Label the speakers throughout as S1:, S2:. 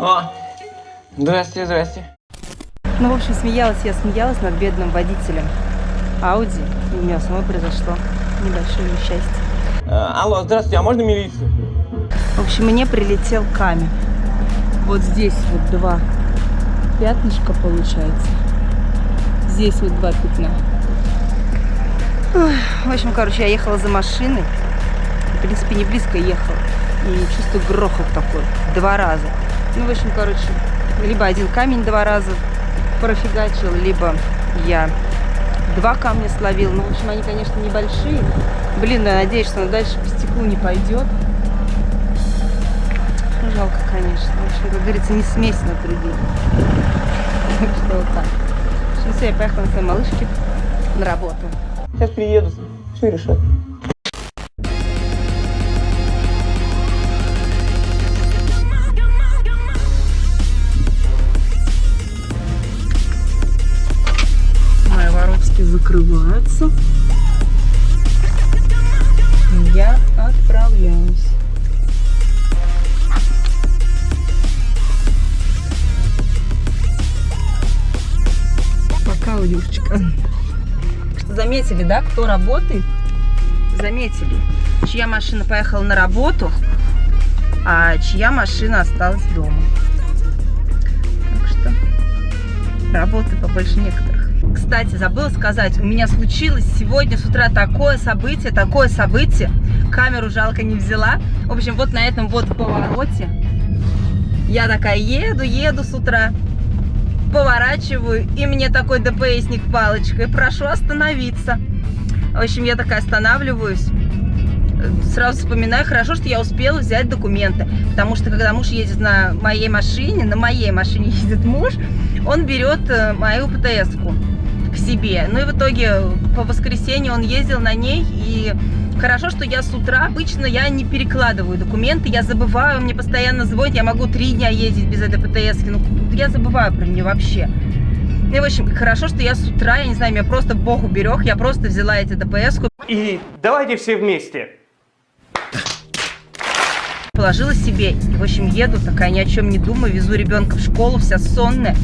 S1: О, здрасте, здрасте.
S2: Ну, в общем, я смеялась над бедным водителем Ауди. И у меня самой произошло небольшое несчастье.
S1: Алло, здравствуйте, а можно милицию?
S2: В общем, мне прилетел камень. Вот здесь вот 2 пятнышка получается. Здесь вот 2 пятна. Ой, в общем, короче, я ехала за машиной. В принципе, не близко ехала. И чувствую грохот такой 2 раза. Ну, в общем, короче, либо один камень 2 раза профигачил, либо я 2 камня словил. Ну, в общем, они, конечно, небольшие. Блин, я надеюсь, что он дальше по стеклу не пойдет. Ну, жалко, конечно. В общем, как говорится, не смесь на другие. Так что вот так. В общем, все, я поехала на своей малышке на работу.
S1: Сейчас приеду, все решат.
S2: Мои воротики закрываются. Я отправляюсь. Пока, Юрочка. Что заметили, да, кто работает? Заметили, чья машина поехала на работу, а чья машина осталась дома. Так что работы побольше некоторых. Кстати, забыла сказать, у меня случилось сегодня с утра такое событие. Камеру жалко не взяла. В общем, вот на этом вот повороте я такая еду с утра, поворачиваю, и мне такой ДПСник палочкой: прошу остановиться. В общем, я такая останавливаюсь, сразу вспоминаю, хорошо, что я успела взять документы, потому что когда муж едет на моей машине едет муж, он берет мою ПТС-ку к себе. Ну и в итоге по воскресенью он ездил на ней, и хорошо, что я с утра, обычно я не перекладываю документы, я забываю, мне постоянно звонят, я могу 3 дня ездить без этой ПТС-ки, ну я забываю про нее вообще. Ну и в общем, хорошо, что я с утра, я не знаю, меня просто Бог уберег, я просто взяла эти ДПС-ку.
S3: И давайте все вместе.
S2: Положила себе, и, в общем, еду такая, ни о чем не думаю, везу ребенка в школу, вся сонная.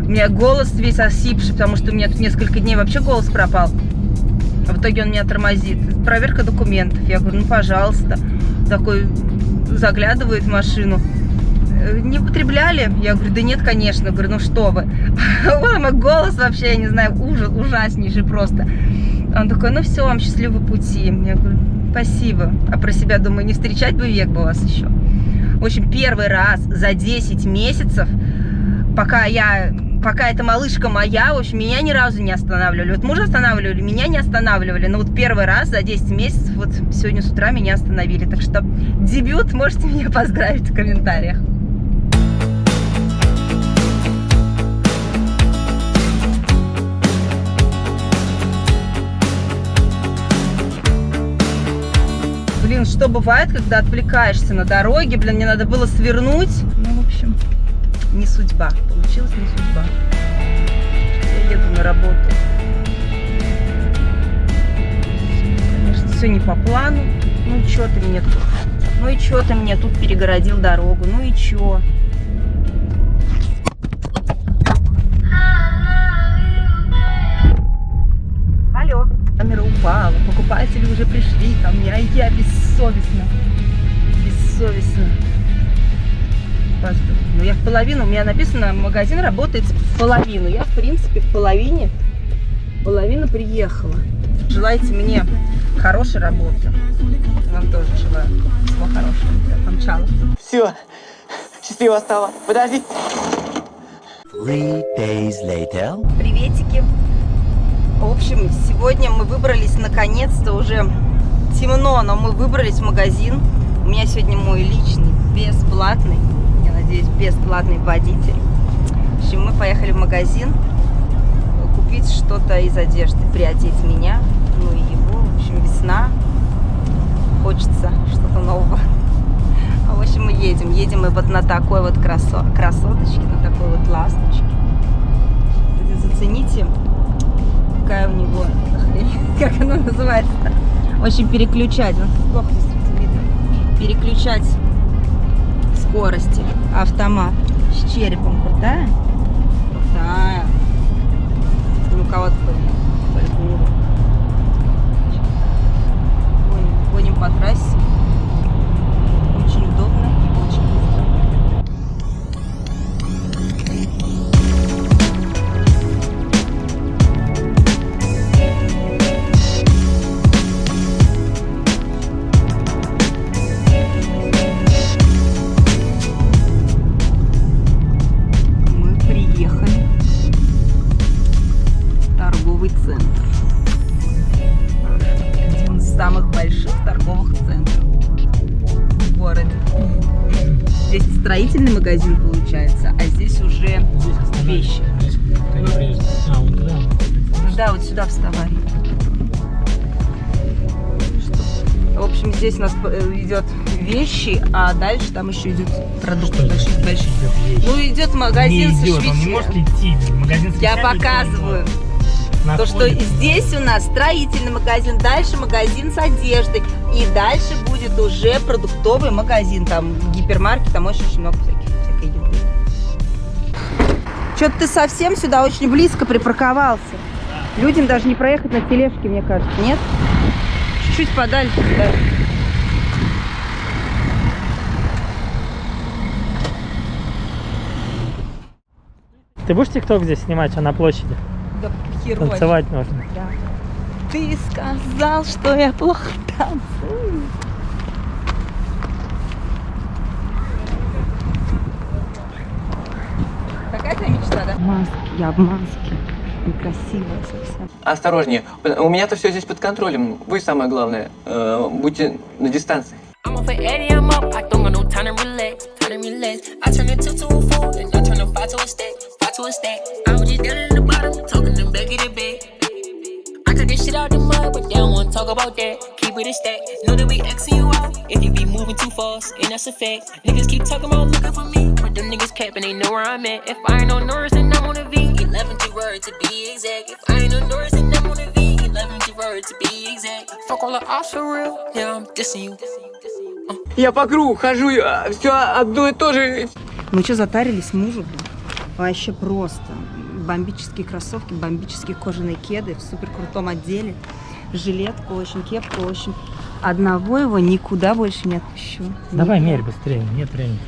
S2: У меня голос весь осипший, потому что у меня тут несколько дней вообще голос пропал. А в итоге он меня тормозит. Проверка документов. Я говорю, ну, пожалуйста. Такой заглядывает в машину. Не употребляли? Я говорю, да нет, конечно. Говорю, ну что вы. Мой голос вообще, я не знаю, ужаснейший просто. Он такой, ну все, вам счастливого пути. Я говорю, спасибо. А про себя думаю, не встречать бы век бы вас еще. В общем, первый раз за 10 месяцев, пока эта малышка моя, в общем, меня ни разу не останавливали. Вот мужа останавливали, меня не останавливали. Но вот первый раз за 10 месяцев, вот сегодня с утра меня остановили. Так что дебют, можете меня поздравить в комментариях. Блин, что бывает, когда отвлекаешься на дороге? Блин, мне надо было свернуть. Ну, в общем, не судьба. Получилось не судьба. Я еду на работу. Конечно, все не по плану. Ну и что ты мне тут? Ну и что ты мне тут перегородил дорогу? Ну и что? Алло. Камера упала. Покупатели уже пришли ко мне, а я бессовестно. Ну, я в половину, у меня написано, магазин работает в половину. Я, в принципе, в половину приехала. Желайте мне хорошей работы. Вам тоже желаю всего хорошего. Я помчала.
S1: Все, счастливо стало. Подожди.
S4: 3 days later.
S2: Приветики. В общем, сегодня мы выбрались, наконец-то, уже темно, но мы выбрались в магазин. У меня сегодня мой личный, бесплатный, я надеюсь, бесплатный водитель. В общем, мы поехали в магазин купить что-то из одежды, приодеть меня, ну и его. В общем, весна, хочется что-то нового. В общем, мы едем мы вот на такой вот красоточке, на такой вот ласточке. Кстати, зацените, какая у него, как оно называется-то? В общем, переключать, плохо здесь видно, переключать скорости, автомат. С черепом крутая? Крутая. У кого-то фольклор. Гоним по трассе. Очень удобно и очень быстро. Мы приехали в торговый центр. Один из самых больших торговых центров в городе. Здесь строительный магазин получается, а здесь уже вещи. Да, вот сюда вставай. В общем, здесь у нас идет вещи, а дальше там еще идет продукты большие. Ну, идет магазин со швейцаром.
S5: Он не может идти. Магазин с
S2: Я
S5: вещами
S2: показываю. То, что
S5: находится.
S2: здесь у нас строительный магазин, дальше магазин с одеждой, и дальше будет уже продуктовый магазин, там гипермаркет, там очень много всякой еды. Что-то ты совсем сюда очень близко припарковался. Людям даже не проехать на тележке, мне кажется, нет? Чуть-чуть подальше, да.
S5: Ты будешь тикток здесь снимать, а на площади?
S2: Да херой.
S5: Танцевать нужно.
S2: Да. Ты сказал, что я плохо танцую. Какая твоя мечта, да? Маски, я в маске. Некрасивая совсем.
S1: Осторожнее. У меня-то все здесь под контролем. Вы самое главное. Будьте на дистанции.
S6: I'm off at 80, I'm up. I don't got no time to relax, time to relax. I turn a 2 to a 4, and I turn a 5 to a stack, 5 to a stack. I was just down in the bottom, talking them back of the bed. I cut this shit out the mud, but they don't wanna talk about that. Keep it a stack. Know that we Xing you out if you be moving too fast, and that's a fact. Niggas keep talking about looking for me, but them niggas capping, they know where I'm at. If I ain't on Norris, then I'm on a V. 11th word to be exact. If I ain't on Norris, then I'm on a V. 11th word to be exact. Fuck all the odds for real, yeah, I'm dissing you.
S1: Я по кругу хожу, все одно и то же.
S2: Мы что, затарились мужу? Вообще просто. Бомбические кроссовки, бомбические кожаные кеды в супер крутом отделе. Жилетку, очень кепку, очень. Одного его никуда больше не отпущу.
S5: Давай мерь быстрее, нет времени.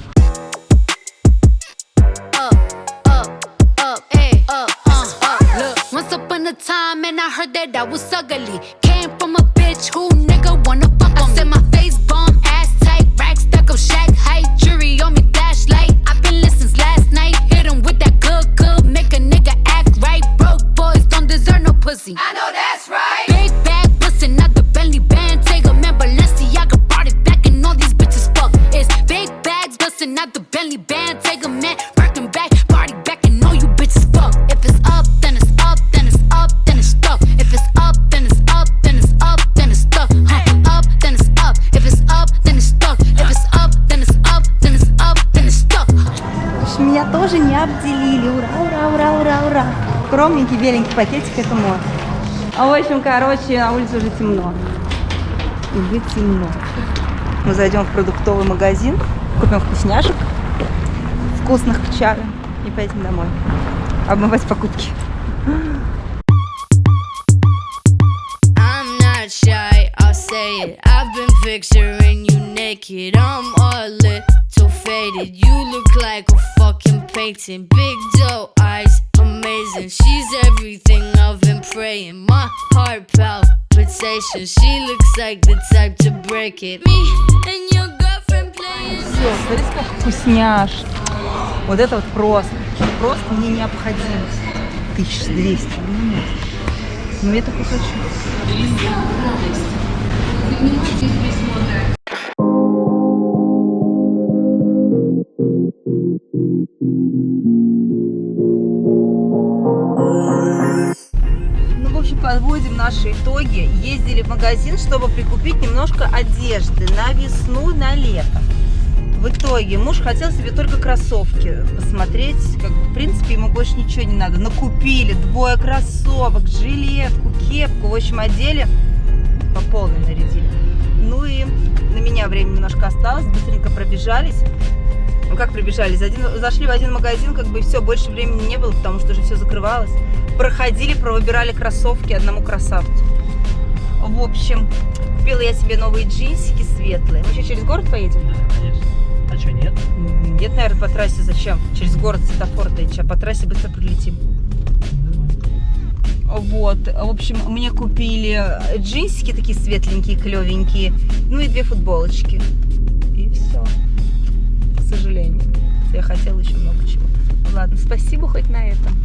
S7: Once upon a time, and I heard that I was ugly. Came from a bitch who nigga wanna fuck on me. I said my face bomb, ass tight, rack stuck up, shack height, jury on me, flashlight. I've been listening last night, hit him with that good, make a nigga act right. Broke boys don't deserve no pussy. I know that's right. Big bag bustin' out the Bentley band, take a man, Balenciaga brought it back, and all these bitches fuck. It's big bags bustin' out the Bentley band, take a man, Birkin back, party back, and all you bitches fuck. If it's up, then it's up, then it's up, then it's stuck. If it's up, then it's up, then it's up, then it's stuck. Up, then it's up. If it's up, then it's stuck. If it's up, then it's up, then it's up, then it's stuck.
S2: Меня тоже не обделили. Ура, ура, ура, ура, ура. Скромненький беленький пакетик, это мой. В общем, короче, на улице уже темно. Уже темно. Мы зайдем в продуктовый магазин, купим вкусняшек, вкусных к чаю и поедем домой. Обмывать покупки.
S7: I'm not shy, I'll say it. I've been picturing you naked. I'm all lit, too faded. You look like a fucking painting. Big doe eyes, amazing. She's everything I've been praying. My heart palpitation. She looks like the type to break it. Me and your girlfriend playing.
S2: Все, смотри, сколько вкусняшек. Вот это вот просто мне необходимость. 1200. Ну я такой хочу. Ну, в общем, подводим наши итоги. Ездили в магазин, чтобы прикупить немножко одежды на весну, на лето. В итоге муж хотел себе только кроссовки посмотреть, как в принципе ему больше ничего не надо. Но купили 2 кроссовок, жилетку, кепку, в общем, одели, по полной нарядили. Ну и на меня время немножко осталось, быстренько пробежались. Ну как прибежали? Зашли в один магазин, как бы все, больше времени не было, потому что уже все закрывалось. Проходили, выбирали кроссовки одному красавцу. В общем, купила я себе новые джинсики светлые. Мы еще через город поедем?
S5: Да, конечно. А что, нет?
S2: Нет, наверное, по трассе зачем? Через город светофор-то, а по трассе быстро прилетим. Вот, в общем, мне купили джинсики такие светленькие, клевенькие, ну и 2 футболочки. И все. К сожалению. Я хотела еще много чего. Ладно, спасибо хоть на этом.